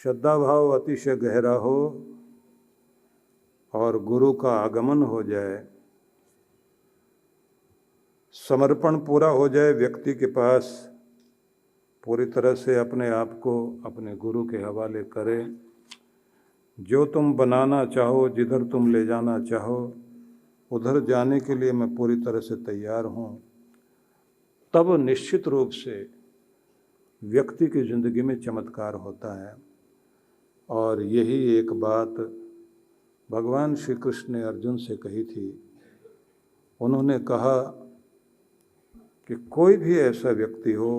श्रद्धा भाव अतिशय गहरा हो और गुरु का आगमन हो जाए, समर्पण पूरा हो जाए व्यक्ति के पास, पूरी तरह से अपने आप को अपने गुरु के हवाले करे। जो तुम बनाना चाहो, जिधर तुम ले जाना चाहो, उधर जाने के लिए मैं पूरी तरह से तैयार हूँ। तब निश्चित रूप से व्यक्ति की ज़िंदगी में चमत्कार होता है। और यही एक बात भगवान श्री कृष्ण ने अर्जुन से कही थी। उन्होंने कहा कि कोई भी ऐसा व्यक्ति हो,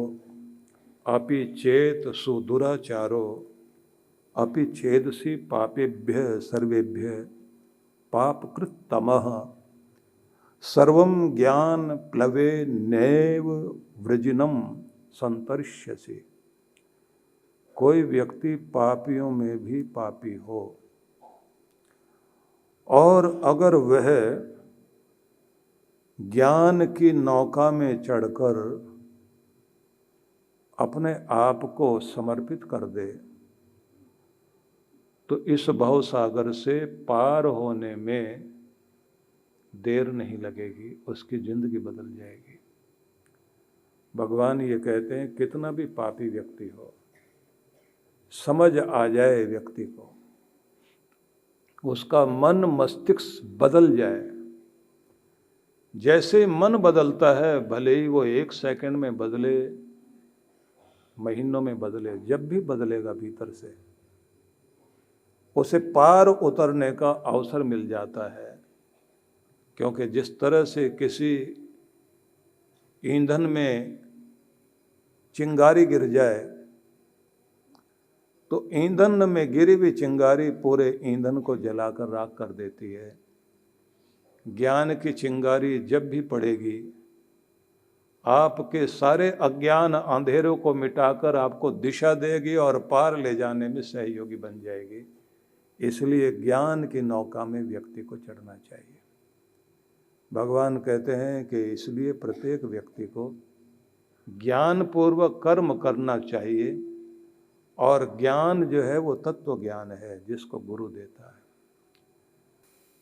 अपि चेत सुदुराचारो अपि चेदसि पापेभ्य सर्वेभ्य पापकृत तमः सर्वं ज्ञान प्लवे नैव वृजिनम संतरिष्यसि। कोई व्यक्ति पापियों में भी पापी हो और अगर वह ज्ञान की नौका में चढ़कर अपने आप को समर्पित कर दे तो इस भवसागर से पार होने में देर नहीं लगेगी, उसकी जिंदगी बदल जाएगी। भगवान ये कहते हैं कितना भी पापी व्यक्ति हो, समझ आ जाए व्यक्ति को, उसका मन मस्तिष्क बदल जाए। जैसे मन बदलता है, भले ही वो 1 सेकंड में बदले, महीनों में बदले, जब भी बदलेगा भीतर से उसे पार उतरने का अवसर मिल जाता है। क्योंकि जिस तरह से किसी ईंधन में चिंगारी गिर जाए तो ईंधन में गिरी हुई चिंगारी पूरे ईंधन को जलाकर राख कर देती है। ज्ञान की चिंगारी जब भी पड़ेगी, आपके सारे अज्ञान अंधेरों को मिटाकर आपको दिशा देगी और पार ले जाने में सहयोगी बन जाएगी। इसलिए ज्ञान की नौका में व्यक्ति को चढ़ना चाहिए। भगवान कहते हैं कि इसलिए प्रत्येक व्यक्ति को ज्ञानपूर्वक कर्म करना चाहिए और ज्ञान जो है वो तत्व ज्ञान है जिसको गुरु देता है।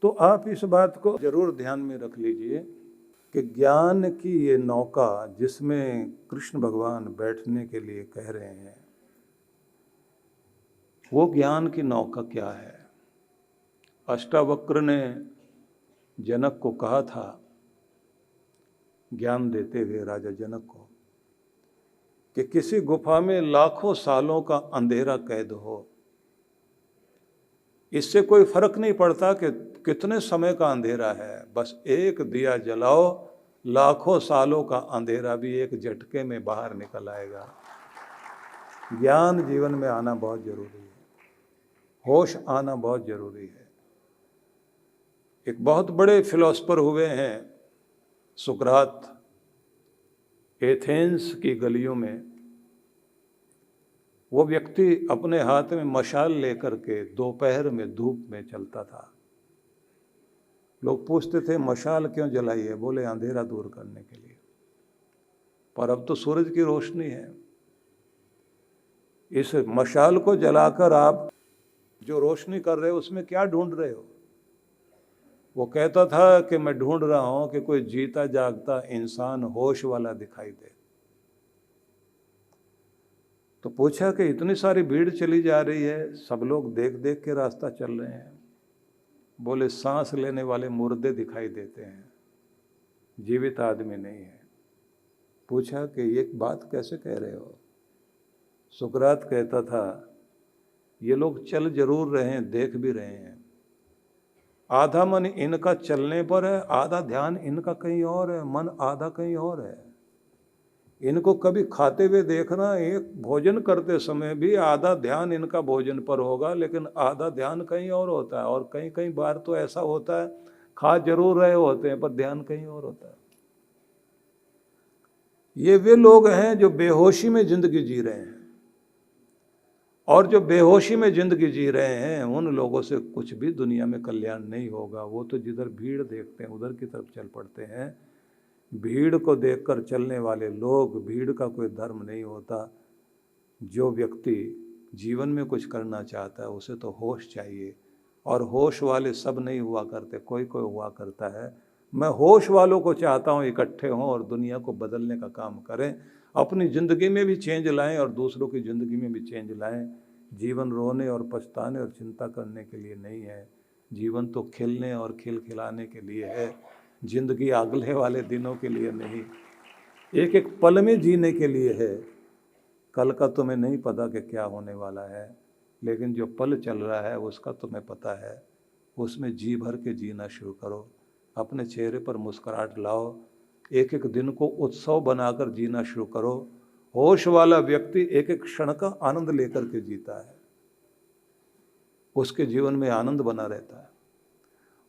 तो आप इस बात को जरूर ध्यान में रख लीजिए कि ज्ञान की ये नौका जिसमें कृष्ण भगवान बैठने के लिए कह रहे हैं, वो ज्ञान की नौका क्या है। अष्टावक्र ने जनक को कहा था, ज्ञान देते हुए राजा जनक को, कि किसी गुफा में लाखों सालों का अंधेरा कैद हो, इससे कोई फर्क नहीं पड़ता कि कितने समय का अंधेरा है, बस एक दिया जलाओ, लाखों सालों का अंधेरा भी एक झटके में बाहर निकल आएगा। ज्ञान जीवन में आना बहुत जरूरी है, होश आना बहुत जरूरी है। एक बहुत बड़े फिलोसफर हुए हैं सुकरात, एथेंस की गलियों में। वो व्यक्ति अपने हाथ में मशाल लेकर के दोपहर में धूप में चलता था। लोग पूछते थे मशाल क्यों जलाई है? बोले अंधेरा दूर करने के लिए। पर अब तो सूरज की रोशनी है, इस मशाल को जलाकर आप जो रोशनी कर रहे हो उसमें क्या ढूंढ रहे हो? वो कहता था कि मैं ढूंढ रहा हूं कि कोई जीता जागता इंसान होश वाला दिखाई दे। तो पूछा कि इतनी सारी भीड़ चली जा रही है, सब लोग देख देख के रास्ता चल रहे हैं। बोले सांस लेने वाले मुर्दे दिखाई देते हैं, जीवित आदमी नहीं है। पूछा कि ये बात कैसे कह रहे हो? सुकरात कहता था, ये लोग चल जरूर रहे हैं, देख भी रहे हैं। आधा मन इनका चलने पर है, आधा ध्यान इनका कहीं और है, मन आधा कहीं और है। इनको कभी खाते हुए देखना, एक भोजन करते समय भी आधा ध्यान इनका भोजन पर होगा, लेकिन आधा ध्यान कहीं और होता है। और कहीं कहीं बार तो ऐसा होता है, खा जरूर रहे होते हैं पर ध्यान कहीं और होता है। ये वे लोग हैं जो बेहोशी में जिंदगी जी रहे हैं, और जो बेहोशी में जिंदगी जी रहे हैं उन लोगों से कुछ भी दुनिया में कल्याण नहीं होगा। वो तो जिधर भीड़ देखते हैं उधर की तरफ चल पड़ते हैं। भीड़ को देखकर चलने वाले लोग, भीड़ का कोई धर्म नहीं होता। जो व्यक्ति जीवन में कुछ करना चाहता है उसे तो होश चाहिए, और होश वाले सब नहीं हुआ करते, कोई कोई हुआ करता है। मैं होश वालों को चाहता हूँ इकट्ठे हों और दुनिया को बदलने का काम करें, अपनी ज़िंदगी में भी चेंज लाएं और दूसरों की ज़िंदगी में भी चेंज लाएं। जीवन रोने और पछताने और चिंता करने के लिए नहीं है, जीवन तो खिलने और खिलखिलाने के लिए है। ज़िंदगी अगले वाले दिनों के लिए नहीं, एक एक पल में जीने के लिए है। कल का तुम्हें नहीं पता कि क्या होने वाला है, लेकिन जो पल चल रहा है उसका तुम्हें पता है। उसमें जी भर के जीना शुरू करो, अपने चेहरे पर मुस्कुराहट लाओ, एक एक दिन को उत्सव बनाकर जीना शुरू करो। होश वाला व्यक्ति एक एक क्षण का आनंद लेकर के जीता है, उसके जीवन में आनंद बना रहता है।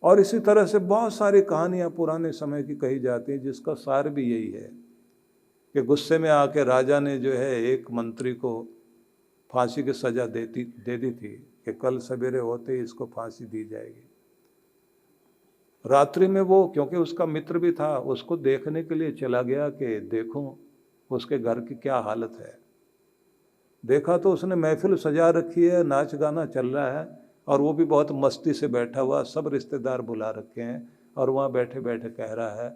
और इसी तरह से बहुत सारी कहानियां पुराने समय की कही जाती हैं, जिसका सार भी यही है कि गुस्से में आके राजा ने जो है एक मंत्री को फांसी की सजा दे दी थी कि कल सवेरे होते ही इसको फांसी दी जाएगी। रात्रि में वो, क्योंकि उसका मित्र भी था, उसको देखने के लिए चला गया कि देखूं उसके घर की क्या हालत है। देखा तो उसने महफिल सजा रखी है, नाच गाना चल रहा है, और वो भी बहुत मस्ती से बैठा हुआ, सब रिश्तेदार बुला रखे हैं, और वहाँ बैठे बैठे कह रहा है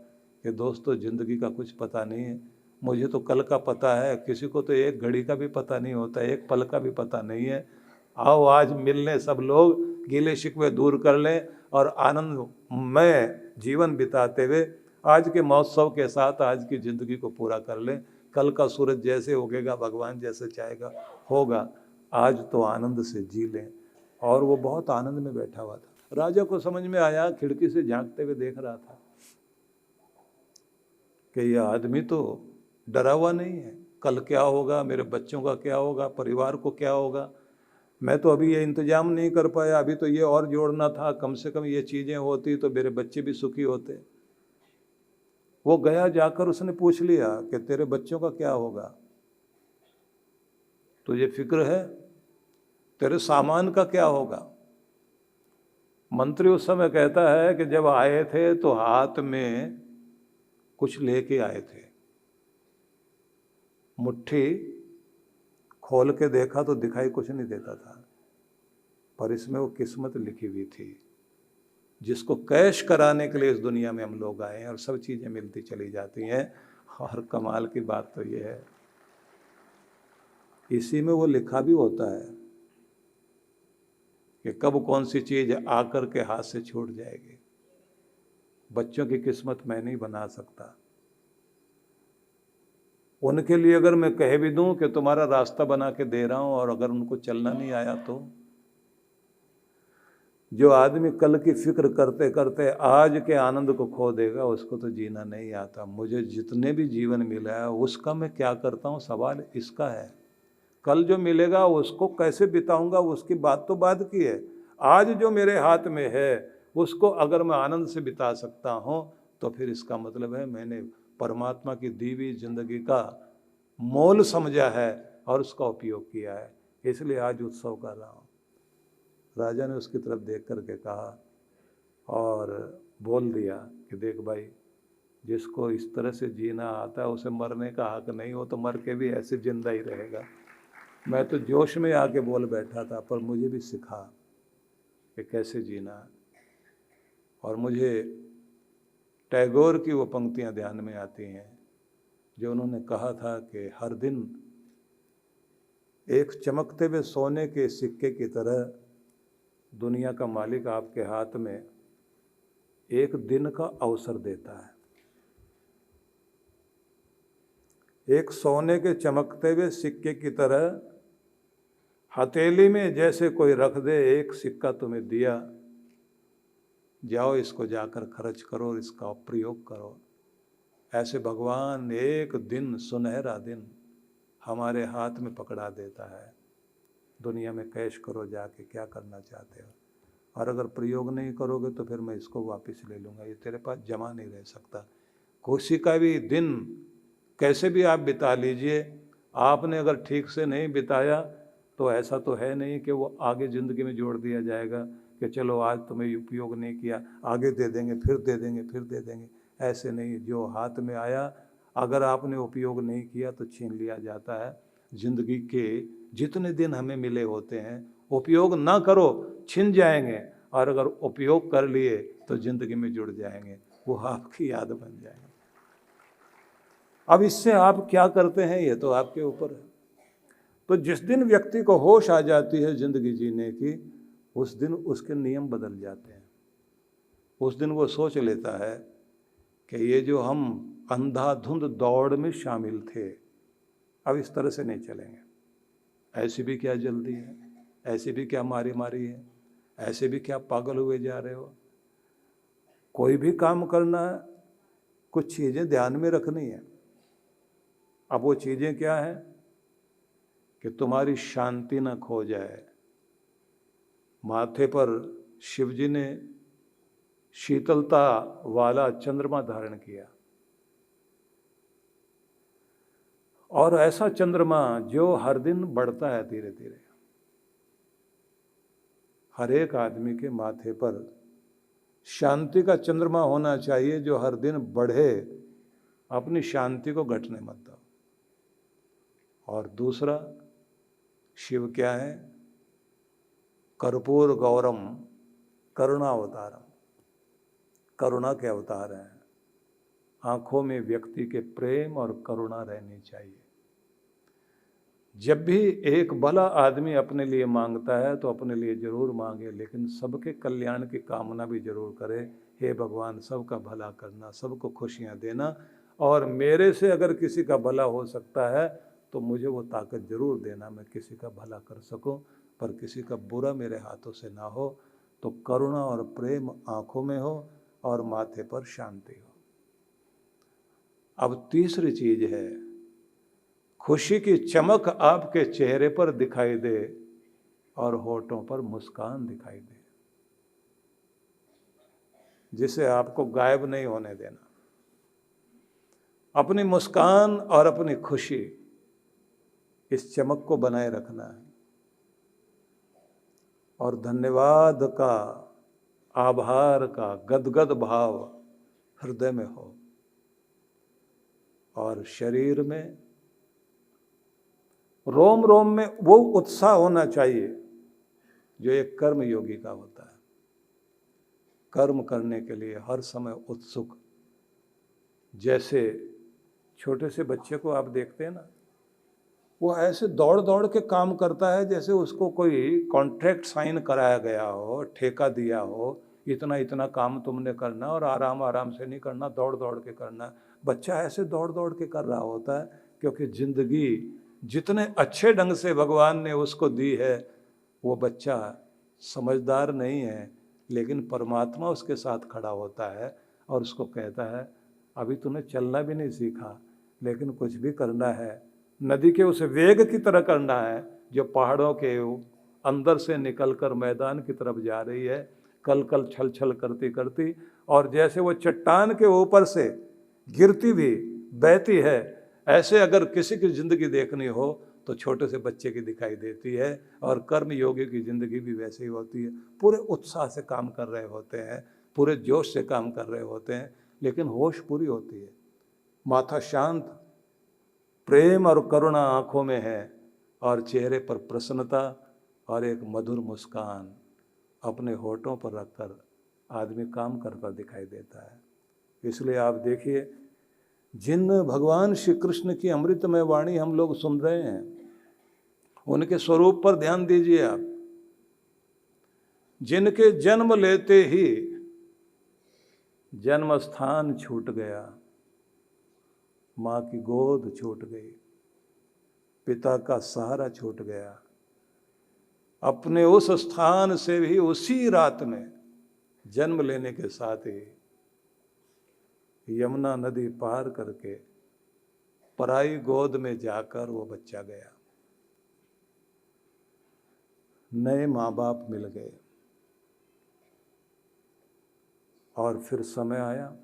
कि दोस्तों ज़िंदगी का कुछ पता नहीं है, मुझे तो कल का पता है, किसी को तो एक घड़ी का भी पता नहीं होता, एक पल का भी पता नहीं है। आओ आज मिलने सब लोग, गीले शिकवे दूर कर लें और आनंदमय जीवन बिताते हुए आज के महोत्सव के साथ आज की ज़िंदगी को पूरा कर लें। कल का सूरज जैसे उगेगा, भगवान जैसे चाहेगा होगा, आज तो आनंद से जी लें। और वो बहुत आनंद में बैठा हुआ था। राजा को समझ में आया, खिड़की से झांकते हुए देख रहा था कि यह आदमी तो डरा हुआ नहीं है, कल क्या होगा, मेरे बच्चों का क्या होगा, परिवार को क्या होगा, मैं तो अभी ये इंतजाम नहीं कर पाया, अभी तो ये और जोड़ना था, कम से कम ये चीज़ें होती तो मेरे बच्चे भी सुखी होते। वो गया, जाकर उसने पूछ लिया कि तेरे बच्चों का क्या होगा, तुझे फिक्र है, तेरे सामान का क्या होगा। मंत्री उस समय कहता है कि जब आए थे तो हाथ में कुछ लेके आए थे, मुट्ठी खोल के देखा तो दिखाई कुछ नहीं देता था, पर इसमें वो किस्मत लिखी हुई थी जिसको कैश कराने के लिए इस दुनिया में हम लोग आए हैं, और सब चीज़ें मिलती चली जाती हैं। और कमाल की बात तो ये है, इसी में वो लिखा भी होता है कि कब कौन सी चीज़ आकर के हाथ से छूट जाएगी। बच्चों की किस्मत मैं नहीं बना सकता, उनके लिए अगर मैं कह भी दूं कि तुम्हारा रास्ता बना के दे रहा हूं, और अगर उनको चलना नहीं आया तो। जो आदमी कल की फिक्र करते करते आज के आनंद को खो देगा, उसको तो जीना नहीं आता। मुझे जितने भी जीवन मिला है उसका मैं क्या करता हूँ, सवाल इसका है। कल जो मिलेगा उसको कैसे बिताऊंगा, उसकी बात तो बाद की है। आज जो मेरे हाथ में है उसको अगर मैं आनंद से बिता सकता हूँ तो फिर इसका मतलब है मैंने परमात्मा की दी हुई जिंदगी का मोल समझा है और उसका उपयोग किया है, इसलिए आज उत्सव कर रहा हूँ। राजा ने उसकी तरफ देख करके कहा और बोल दिया कि देख भाई, जिसको इस तरह से जीना आता है उसे मरने का हक नहीं, हो तो मर के भी ऐसे जिंदा ही रहेगा। मैं तो जोश में आके बोल बैठा था, पर मुझे भी सिखा कि कैसे जीना। और मुझे टैगोर की वो पंक्तियां ध्यान में आती हैं जो उन्होंने कहा था कि हर दिन एक चमकते हुए सोने के सिक्के की तरह दुनिया का मालिक आपके हाथ में एक दिन का अवसर देता है। एक सोने के चमकते हुए सिक्के की तरह हथेली में जैसे कोई रख दे एक सिक्का तुम्हें दिया, जाओ इसको जाकर खर्च करो और इसका प्रयोग करो। ऐसे भगवान एक दिन, सुनहरा दिन हमारे हाथ में पकड़ा देता है, दुनिया में कैश करो जाके, क्या करना चाहते हो, और अगर प्रयोग नहीं करोगे तो फिर मैं इसको वापस ले लूँगा, ये तेरे पास जमा नहीं रह सकता। खुशी का भी दिन कैसे भी आप बिता लीजिए, आपने अगर ठीक से नहीं बिताया तो ऐसा तो है नहीं कि वो आगे ज़िंदगी में जोड़ दिया जाएगा कि चलो आज तुम्हें उपयोग नहीं किया, आगे दे देंगे, फिर दे देंगे, फिर दे देंगे। ऐसे नहीं, जो हाथ में आया अगर आपने उपयोग नहीं किया तो छीन लिया जाता है। ज़िंदगी के जितने दिन हमें मिले होते हैं उपयोग ना करो छिन जाएंगे, और अगर उपयोग कर लिए तो जिंदगी में जुड़ जाएंगे, वो आपकी याद बन जाएंगे। अब इससे आप क्या करते हैं ये तो आपके ऊपर है। तो जिस दिन व्यक्ति को होश आ जाती है जिंदगी जीने की, उस दिन उसके नियम बदल जाते हैं। उस दिन वो सोच लेता है कि ये जो हम अंधाधुंध दौड़ में शामिल थे, अब इस तरह से नहीं चलेंगे। ऐसी भी क्या जल्दी है, ऐसी भी क्या मारी मारी है, ऐसे भी क्या पागल हुए जा रहे हो। कोई भी काम करना है, कुछ चीज़ें ध्यान में रखनी है। अब वो चीज़ें क्या हैं कि तुम्हारी शांति न खो जाए। माथे पर शिवजी ने शीतलता वाला चंद्रमा धारण किया, और ऐसा चंद्रमा जो हर दिन बढ़ता है धीरे धीरे। हर एक आदमी के माथे पर शांति का चंद्रमा होना चाहिए जो हर दिन बढ़े, अपनी शांति को घटने मत दो। और दूसरा, शिव क्या है? कर्पूर गौरम करुणा अवतारम, करुणा के अवतार हैं। आंखों में व्यक्ति के प्रेम और करुणा रहनी चाहिए। जब भी एक भला आदमी अपने लिए मांगता है तो अपने लिए जरूर मांगे, लेकिन सबके कल्याण की कामना भी जरूर करे। हे भगवान, सबका भला करना, सबको खुशियां देना, और मेरे से अगर किसी का भला हो सकता है तो मुझे वो ताकत जरूर देना, मैं किसी का भला कर सकूं, पर किसी का बुरा मेरे हाथों से ना हो। तो करुणा और प्रेम आंखों में हो और माथे पर शांति हो। अब तीसरी चीज है, खुशी की चमक आपके चेहरे पर दिखाई दे और होठों पर मुस्कान दिखाई दे, जिसे आपको गायब नहीं होने देना। अपनी मुस्कान और अपनी खुशी, इस चमक को बनाए रखना है, और धन्यवाद का, आभार का गदगद भाव हृदय में हो, और शरीर में, रोम रोम में वो उत्साह होना चाहिए जो एक कर्म योगी का होता है। कर्म करने के लिए हर समय उत्सुक। जैसे छोटे से बच्चे को आप देखते हैं ना, वो ऐसे दौड़ दौड़ के काम करता है जैसे उसको कोई कॉन्ट्रैक्ट साइन कराया गया हो, ठेका दिया हो, इतना इतना काम तुमने करना और आराम आराम से नहीं करना, दौड़ दौड़ के करना। बच्चा ऐसे दौड़ दौड़ के कर रहा होता है क्योंकि जिंदगी जितने अच्छे ढंग से भगवान ने उसको दी है, वो बच्चा समझदार नहीं है, लेकिन परमात्मा उसके साथ खड़ा होता है और उसको कहता है, अभी तूने चलना भी नहीं सीखा, लेकिन कुछ भी करना है, नदी के उस वेग की तरह करना है जो पहाड़ों के अंदर से निकलकर मैदान की तरफ जा रही है, कल कल छल छल करती करती, और जैसे वो चट्टान के ऊपर से गिरती भी बहती है, ऐसे अगर किसी की जिंदगी देखनी हो तो छोटे से बच्चे की दिखाई देती है। और कर्म योगी की जिंदगी भी वैसे ही होती है। पूरे उत्साह से काम कर रहे होते हैं, पूरे जोश से काम कर रहे होते हैं, लेकिन होश पूरी होती है, माथा शांत, प्रेम और करुणा आंखों में है, और चेहरे पर प्रसन्नता और एक मधुर मुस्कान अपने होठों पर रखकर आदमी काम करता दिखाई देता है। इसलिए आप देखिए, जिन भगवान श्री कृष्ण की अमृतमय वाणी हम लोग सुन रहे हैं, उनके स्वरूप पर ध्यान दीजिए आप। जिनके जन्म लेते ही जन्म स्थान छूट गया, माँ की गोद छूट गई, पिता का सहारा छूट गया, अपने उस स्थान से भी उसी रात में जन्म लेने के साथ ही यमुना नदी पार करके पराई गोद में जाकर वो बच्चा गया। नए माँ बाप मिल गए, और फिर समय आया,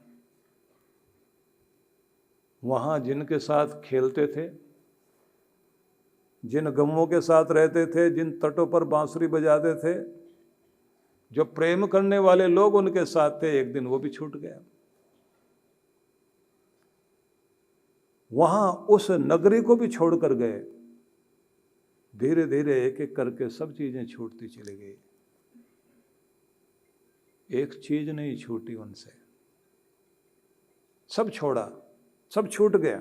वहां जिनके साथ खेलते थे, जिन गमों के साथ रहते थे, जिन तटों पर बांसुरी बजाते थे, जो प्रेम करने वाले लोग उनके साथ थे, एक दिन वो भी छूट गया। वहां उस नगरी को भी छोड़कर गए, धीरे धीरे एक एक करके सब चीजें छूटती चली गई। एक चीज नहीं छूटी उनसे, सब छोड़ा, सब छूट गया।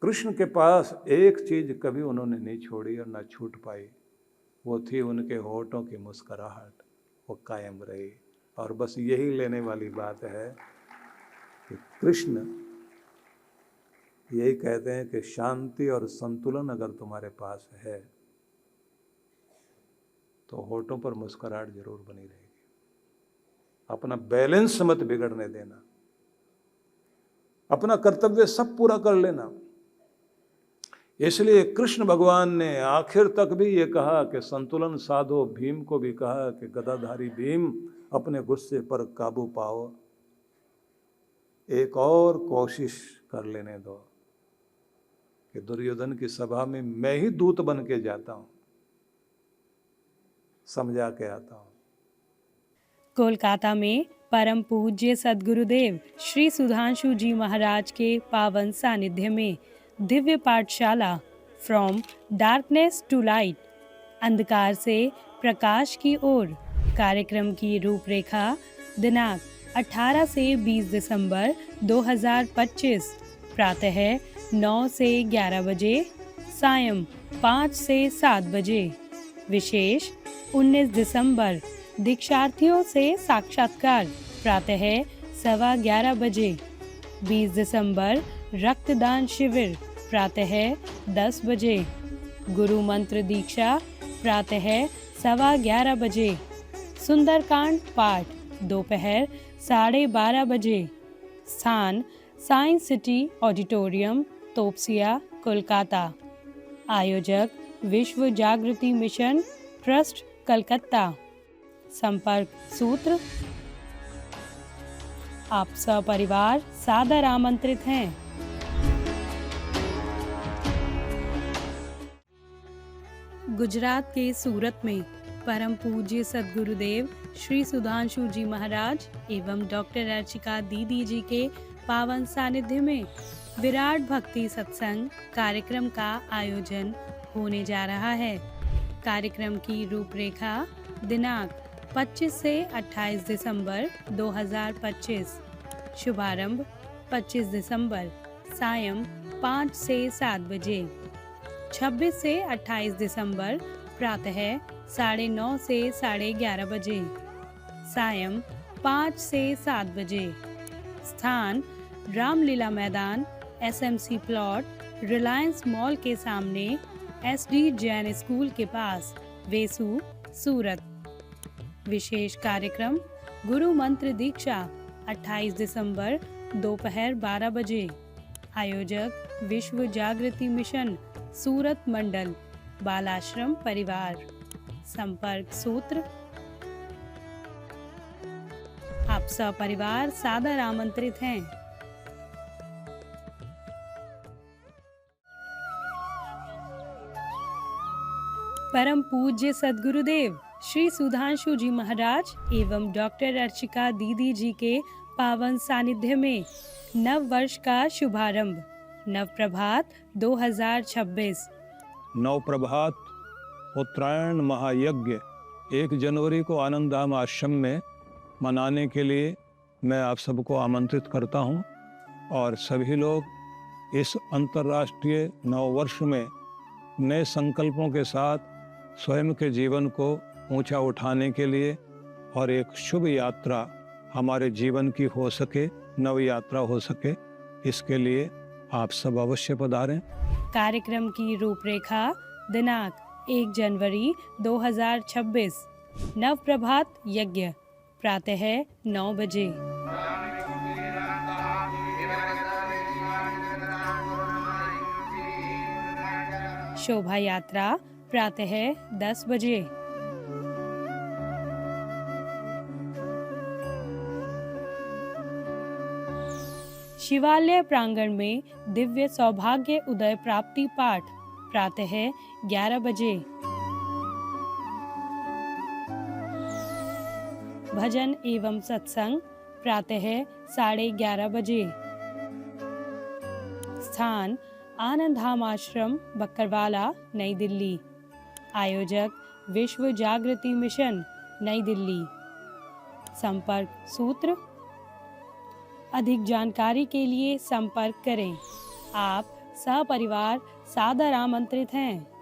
कृष्ण के पास एक चीज कभी उन्होंने नहीं छोड़ी और ना छूट पाई, वो थी उनके होठों की मुस्कुराहट, वो कायम रही। और बस यही लेने वाली बात है कि कृष्ण यही कहते हैं कि शांति और संतुलन अगर तुम्हारे पास है तो होठों पर मुस्कुराहट जरूर बनी रहेगी। अपना बैलेंस मत बिगड़ने देना, अपना कर्तव्य सब पूरा कर लेना। इसलिए कृष्ण भगवान ने आखिर तक भी ये कहा कि संतुलन साधो। भीम को भी कहा कि गदाधारी भीम, अपने गुस्से पर काबू पाओ, एक और कोशिश कर लेने दो कि दुर्योधन की सभा में मैं ही दूत बन के जाता हूं, समझा के आता हूं। कोलकाता में परम पूज्य सद्गुरुदेव श्री सुधांशु जी महाराज के पावन सानिध्य में दिव्य पाठशाला फ्रॉम डार्कनेस टू लाइट, अंधकार से प्रकाश की ओर कार्यक्रम की रूपरेखा दिनांक 18 से 20 दिसंबर 2025 प्रातः 9 से 11 बजे, सायं 5 से 7 बजे। विशेष 19 दिसंबर दीक्षार्थियों से साक्षात्कार प्रातः 11:15 बजे। 20 दिसंबर रक्तदान शिविर प्रातः 10 बजे। गुरु मंत्र दीक्षा प्रातः 11:15 बजे। सुंदरकांड पाठ दोपहर 12:30 बजे। स्थान science city auditorium, Topsia, Kolkata. आयोजक विश्व जागृति मिशन ट्रस्ट, कलकत्ता। संपर्क सूत्र। आप सपरिवार सादर आमंत्रित हैं। गुजरात के सूरत में परम पूज्य सद्गुरुदेव श्री सुधांशु जी महाराज एवं डॉक्टर अर्चिका दीदी जी के पावन सानिध्य में विराट भक्ति सत्संग कार्यक्रम का आयोजन होने जा रहा है। कार्यक्रम की रूपरेखा दिनांक 25 से 28 दिसंबर 2025। शुभारंभ 25 दिसंबर सायं 5 से 7 बजे। 26 से 28 दिसंबर प्रातः 9:30 से 11:30 बजे। सायं 5 से 7 बजे। स्थान रामलीला मैदान, SMC प्लॉट, रिलायंस मॉल के सामने, SD जैन स्कूल के पास, वेसू, सूरत। विशेष कार्यक्रम गुरु मंत्र दीक्षा 28 दिसंबर दोपहर 12 बजे। आयोजक विश्व जागृति मिशन सूरत मंडल, बालाश्रम परिवार। संपर्क सूत्र। आप सपरिवार सादर आमंत्रित हैं। परम पूज्य सद्गुरुदेव श्री सुधांशु जी महाराज एवं डॉक्टर अर्चिका दीदी जी के पावन सानिध्य में नव वर्ष का शुभारंभ। नव प्रभात 2026। नव प्रभात उत्तरायण महायज्ञ 1 जनवरी को आनंदधाम आश्रम में मनाने के लिए मैं आप सबको आमंत्रित करता हूं। और सभी लोग इस अंतर्राष्ट्रीय नव वर्ष में नए संकल्पों के साथ स्वयं के जीवन को ऊंचा उठाने के लिए और एक शुभ यात्रा हमारे जीवन की हो सके, नव यात्रा हो सके, इसके लिए आप सब अवश्य पधारें। कार्यक्रम की रूपरेखा दिनांक 1 जनवरी 2026। नव प्रभात यज्ञ प्रातः 9 बजे। शोभा यात्रा प्रातः 10 बजे। शिवालय प्रांगण में दिव्य सौभाग्य उदय प्राप्ति पाठ प्रातः 11 बजे। भजन एवं सत्संग प्रातः 11:30 बजे। स्थान आनंद धाम आश्रम बक्करवाला, नई दिल्ली। आयोजक विश्व जागृति मिशन, नई दिल्ली। संपर्क सूत्र। अधिक जानकारी के लिए संपर्क करें। आप सपरिवार सादर आमंत्रित हैं।